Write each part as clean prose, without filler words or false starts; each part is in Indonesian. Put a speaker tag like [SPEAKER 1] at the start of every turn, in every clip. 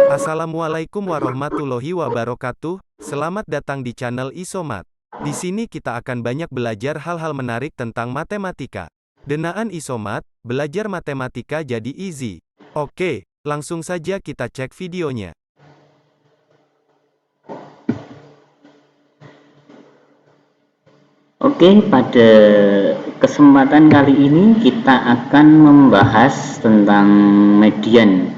[SPEAKER 1] Assalamualaikum warahmatullahi wabarakatuh. Selamat datang di channel Isomat. Di sini kita akan banyak belajar hal-hal menarik tentang matematika. Denaan Isomat, belajar matematika jadi easy. Oke, langsung saja kita cek videonya.
[SPEAKER 2] Oke, pada kesempatan kali ini kita akan membahas tentang median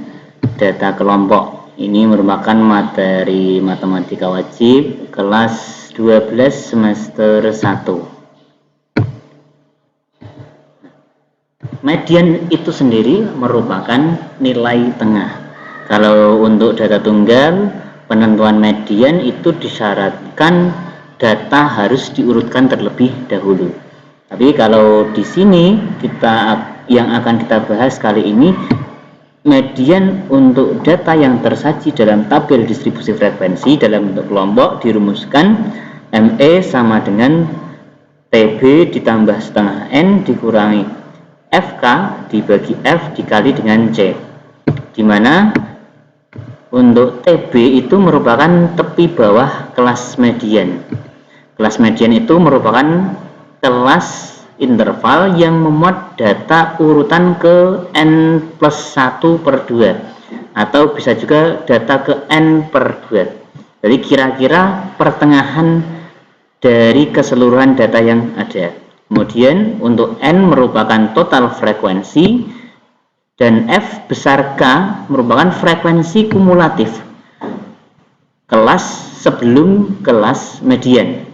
[SPEAKER 2] data kelompok. Ini merupakan materi matematika wajib kelas 12 semester 1. Median itu sendiri merupakan nilai tengah. Kalau untuk data tunggal, penentuan median itu disyaratkan data harus diurutkan terlebih dahulu. Tapi kalau di sini yang akan kita bahas kali ini, median untuk data yang tersaji dalam tabel distribusi frekuensi dalam bentuk kelompok dirumuskan ME sama dengan TB ditambah setengah N dikurangi FK dibagi F dikali dengan C, dimana untuk TB itu merupakan tepi bawah kelas median. Kelas median itu merupakan kelas interval yang memuat data urutan ke N plus 1 per 2 atau bisa juga data ke N per 2. Jadi kira-kira pertengahan dari keseluruhan data yang ada. Kemudian untuk N merupakan total frekuensi dan F besar K merupakan frekuensi kumulatif kelas sebelum kelas median.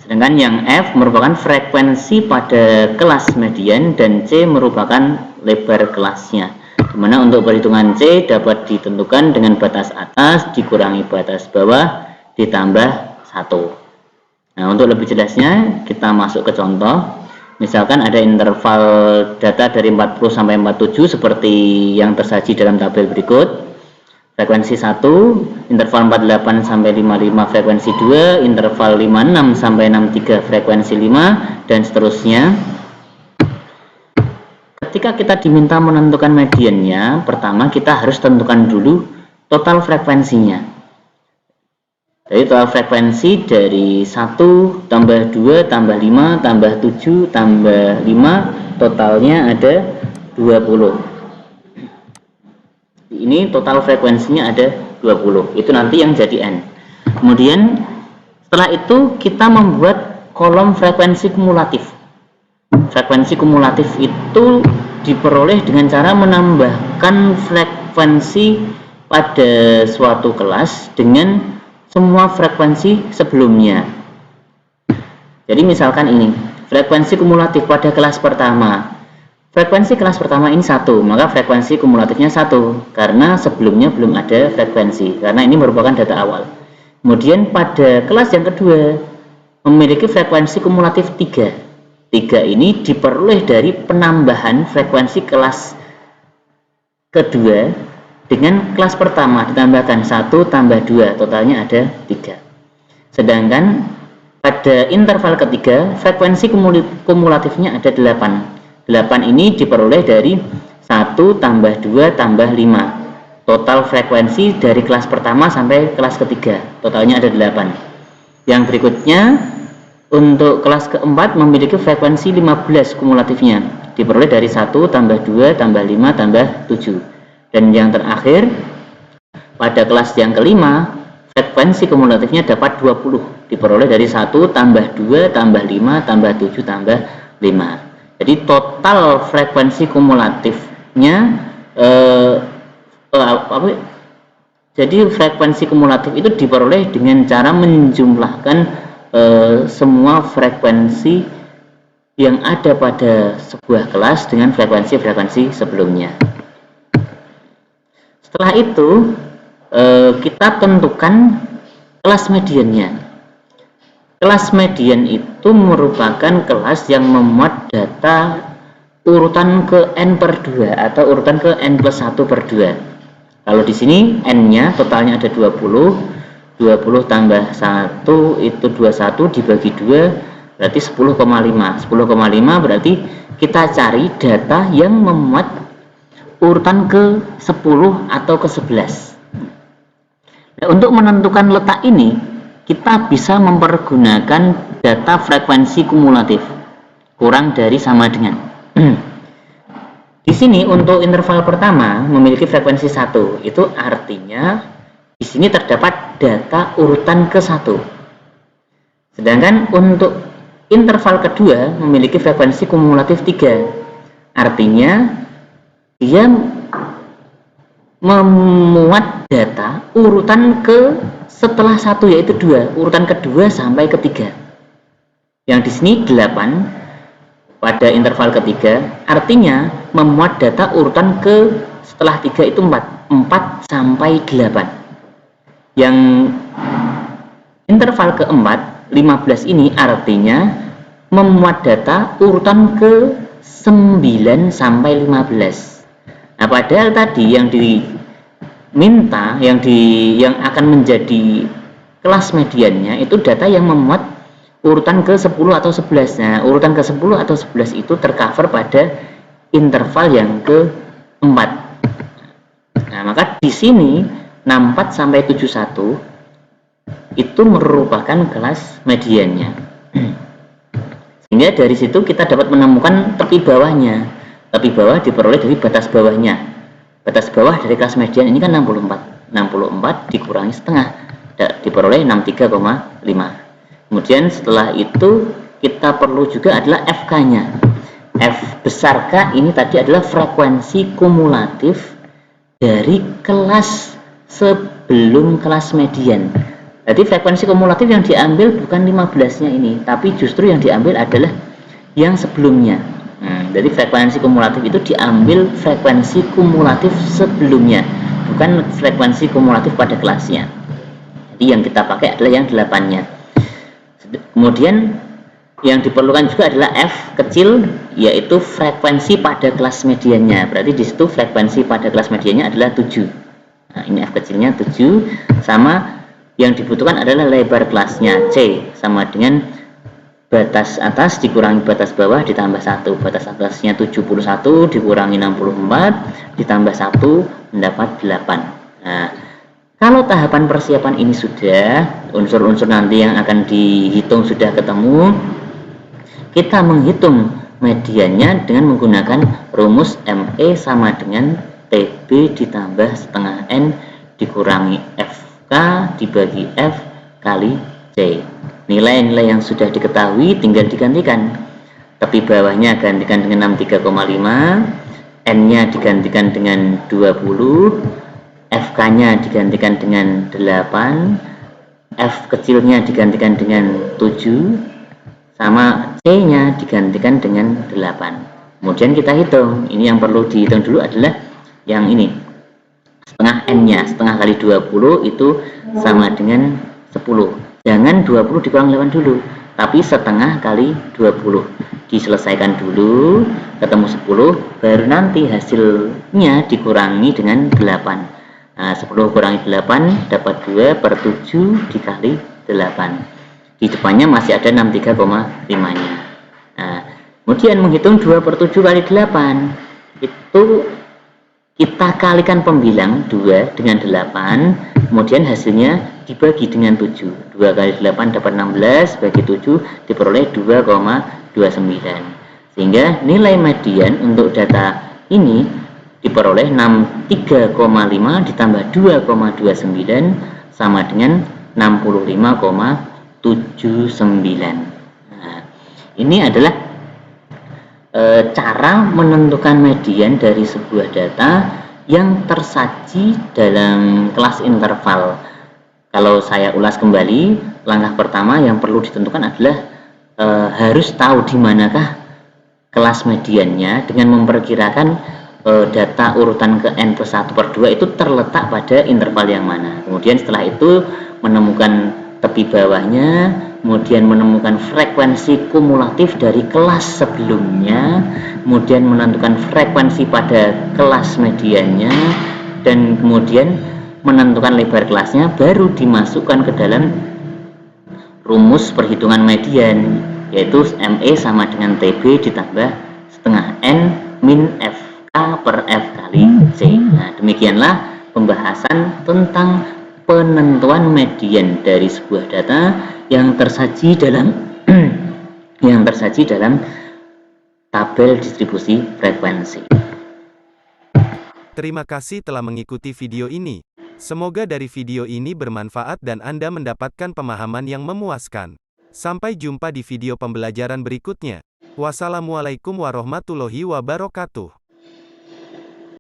[SPEAKER 2] Sedangkan yang F merupakan frekuensi pada kelas median dan C merupakan lebar kelasnya. Dimana untuk perhitungan C dapat ditentukan dengan batas atas dikurangi batas bawah ditambah 1. Nah, untuk lebih jelasnya kita masuk ke contoh. Misalkan ada interval data dari 40 sampai 47 seperti yang tersaji dalam tabel berikut. Frekuensi 1, interval 48 sampai 55 frekuensi 2, interval 56 sampai 63 frekuensi 5 dan seterusnya. Ketika kita diminta menentukan mediannya, pertama kita harus tentukan dulu total frekuensinya. Jadi total frekuensi dari 1 tambah 2 tambah 5 tambah 7 tambah 5 totalnya ada 20. Ini total frekuensinya ada 20. Itu nanti yang jadi N. Kemudian setelah itu kita membuat kolom frekuensi kumulatif. Frekuensi kumulatif itu diperoleh dengan cara menambahkan frekuensi pada suatu kelas dengan semua frekuensi sebelumnya. Jadi misalkan ini frekuensi kumulatif pada kelas pertama. Frekuensi kelas pertama ini 1, maka frekuensi kumulatifnya 1 karena sebelumnya belum ada frekuensi, karena ini merupakan data awal. Kemudian pada kelas yang kedua memiliki frekuensi kumulatif 3. 3 ini diperoleh dari penambahan frekuensi kelas kedua dengan kelas pertama ditambahkan 1 tambah 2, totalnya ada 3. Sedangkan pada interval ketiga frekuensi kumulatifnya ada 8. 8 ini diperoleh dari 1 tambah 2 tambah 5. Total frekuensi dari kelas pertama sampai kelas ketiga, totalnya ada 8. Yang berikutnya untuk kelas keempat memiliki frekuensi 15 kumulatifnya, diperoleh dari 1 tambah 2 tambah 5 tambah 7. Dan yang terakhir pada kelas yang kelima frekuensi kumulatifnya dapat 20, diperoleh dari 1 tambah 2 tambah 5 tambah 7 tambah 5. Jadi total frekuensi kumulatifnya jadi frekuensi kumulatif itu diperoleh dengan cara menjumlahkan semua frekuensi yang ada pada sebuah kelas dengan frekuensi-frekuensi sebelumnya. Setelah itu kita tentukan kelas mediannya. Kelas median itu merupakan kelas yang memuat data urutan ke N per 2 atau urutan ke N plus 1 per 2. Kalau di sini N-nya totalnya ada 20, 20 tambah 1 itu 21 dibagi 2 berarti 10,5. 10,5 berarti kita cari data yang memuat urutan ke 10 atau ke 11. Nah, untuk menentukan letak ini kita bisa mempergunakan data frekuensi kumulatif kurang dari sama dengan. Di sini untuk interval pertama memiliki frekuensi 1, itu artinya di sini terdapat data urutan ke 1. Sedangkan untuk interval kedua memiliki frekuensi kumulatif 3. Artinya dia memuat data urutan ke setelah 1 yaitu 2, urutan kedua sampai ketiga. Yang di sini 8 pada interval ketiga, artinya memuat data urutan ke setelah 3 itu 4 sampai 8. Yang interval keempat 15 ini artinya memuat data urutan ke 9 sampai 15. Nah, padahal tadi yang diminta yang akan menjadi kelas mediannya itu data yang memuat urutan ke 10 atau 11. Nah, urutan ke 10 atau 11 itu tercover pada interval yang keempat. Nah, maka di sini 64 sampai 71 itu merupakan kelas mediannya. Sehingga dari situ kita dapat menemukan tepi bawahnya. Tepi bawah diperoleh dari batas bawahnya. Batas bawah dari kelas median ini kan 64. 64 dikurangi setengah diperoleh 63,5. Kemudian setelah itu kita perlu juga adalah FK-nya. F besar K ini tadi adalah frekuensi kumulatif dari kelas sebelum kelas median. Jadi frekuensi kumulatif yang diambil bukan 15-nya ini, tapi justru yang diambil adalah yang sebelumnya. Jadi frekuensi kumulatif itu diambil frekuensi kumulatif sebelumnya, bukan frekuensi kumulatif pada kelasnya. Jadi yang kita pakai adalah yang 8-nya. Kemudian yang diperlukan juga adalah F kecil, yaitu frekuensi pada kelas mediannya. Berarti di situ frekuensi pada kelas mediannya adalah 7. Nah, ini F kecilnya 7, sama yang dibutuhkan adalah lebar kelasnya C, sama dengan batas atas dikurangi batas bawah ditambah 1. Batas atasnya 71 dikurangi 64 ditambah 1 mendapat 8. Nah, kalau tahapan persiapan ini sudah, unsur-unsur nanti yang akan dihitung sudah ketemu, kita menghitung mediannya dengan menggunakan rumus ME sama dengan TB ditambah setengah N dikurangi FK dibagi F kali C. Nilai-nilai yang sudah diketahui tinggal digantikan. Tepi bawahnya gantikan dengan 63,5, N-nya digantikan dengan 20, FK-nya digantikan dengan 8, F kecilnya digantikan dengan 7, sama C-nya digantikan dengan 8. Kemudian kita hitung. Ini yang perlu dihitung dulu adalah yang ini. Setengah N-nya, setengah kali 20 itu sama dengan 10. Jangan 20 dikurang 8 dulu, tapi setengah kali 20. Diselesaikan dulu, ketemu 10, baru nanti hasilnya dikurangi dengan 8. Nah, 10 kurangi 8 dapat 2 per 7 dikali 8. Di depannya masih ada 63,5-nya. Nah, kemudian menghitung 2 per 7 kali 8. Itu kita kalikan pembilang 2 dengan 8, kemudian hasilnya dibagi dengan 7. 2 kali 8 dapat 16, bagi 7 diperoleh 2,29. Sehingga nilai median untuk data ini diperoleh 63,5 ditambah 2,29 sama dengan 65,79. Nah, ini adalah cara menentukan median dari sebuah data yang tersaji dalam kelas interval. Kalau saya ulas kembali, langkah pertama yang perlu ditentukan adalah harus tahu di manakah kelas mediannya dengan memperkirakan data urutan ke N plus 1 per 2 itu terletak pada interval yang mana. Kemudian setelah itu menemukan tepi bawahnya, kemudian menemukan frekuensi kumulatif dari kelas sebelumnya, kemudian menentukan frekuensi pada kelas mediannya, dan kemudian menentukan lebar kelasnya, baru dimasukkan ke dalam rumus perhitungan median, yaitu ME sama dengan TB ditambah setengah N min FK per F kali C. Nah, demikianlah pembahasan tentang penentuan median dari sebuah data yang tersaji dalam tabel distribusi frekuensi.
[SPEAKER 1] Terima kasih telah mengikuti video ini. Semoga dari video ini bermanfaat dan Anda mendapatkan pemahaman yang memuaskan. Sampai jumpa di video pembelajaran berikutnya. Wassalamualaikum warahmatullahi wabarakatuh.